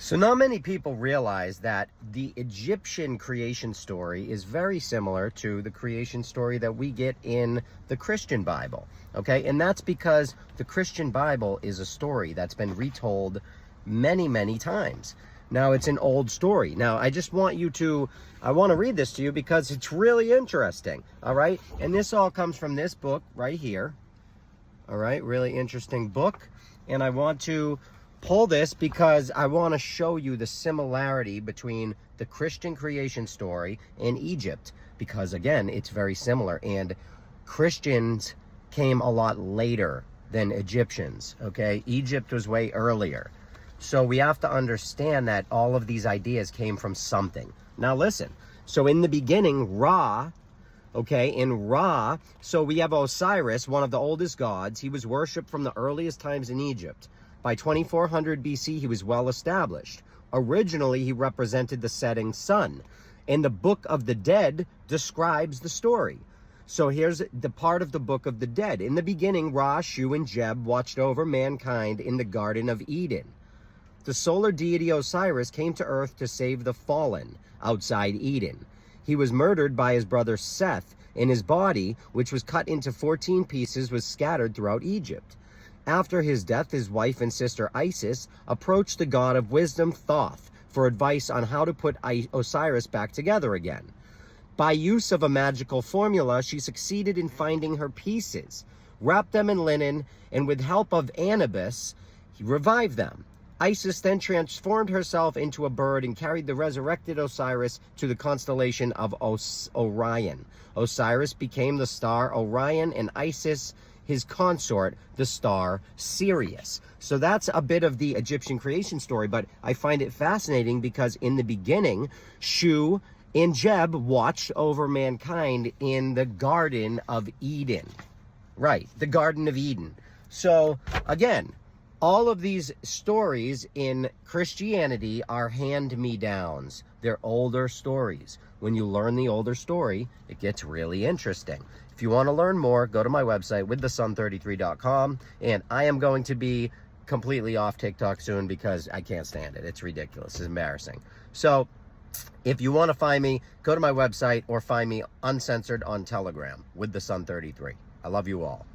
So not many people realize that the Egyptian creation story is very similar to the creation story that we get in the Christian Bible, okay? And that's because the Christian Bible is a story that's been retold many, many times. Now, it's an old story. Now, I want to read this to you because it's really interesting, all right? And this all comes from this book right here, all right? Really interesting book. And I want to pull this because I want to show you the similarity between the Christian creation story and Egypt, because again, it's very similar, and Christians came a lot later than Egyptians, okay? Egypt was way earlier. So we have to understand that all of these ideas came from something. Now listen, so in the beginning, Ra, okay, in Ra, so we have Osiris, one of the oldest gods. He was worshipped from the earliest times in Egypt. By 2400 BC, he was well established. Originally, he represented the setting sun, and the Book of the Dead describes the story. So here's the part of the Book of the Dead. In the beginning, Ra, Shu, and Jeb watched over mankind in the Garden of Eden. The solar deity Osiris came to Earth to save the fallen outside Eden. He was murdered by his brother Seth, and his body, which was cut into 14 pieces, was scattered throughout Egypt. After his death, his wife and sister Isis approached the god of wisdom, Thoth, for advice on how to put Osiris back together again. By use of a magical formula, she succeeded in finding her pieces, wrapped them in linen, and with help of Anubis, he revived them. Isis then transformed herself into a bird and carried the resurrected Osiris to the constellation of Orion. Osiris became the star Orion, and Isis his consort, the star Sirius. So that's a bit of the Egyptian creation story, but I find it fascinating because in the beginning, Shu and Jeb watched over mankind in the Garden of Eden. Right, the Garden of Eden. So again, all of these stories in Christianity are hand-me-downs. They're older stories. When you learn the older story, it gets really interesting. If you want to learn more, go to my website, withthesun33.com, and I am going to be completely off TikTok soon because I can't stand it. It's ridiculous. It's embarrassing. So if you want to find me, go to my website or find me uncensored on Telegram, withthesun33. I love you all.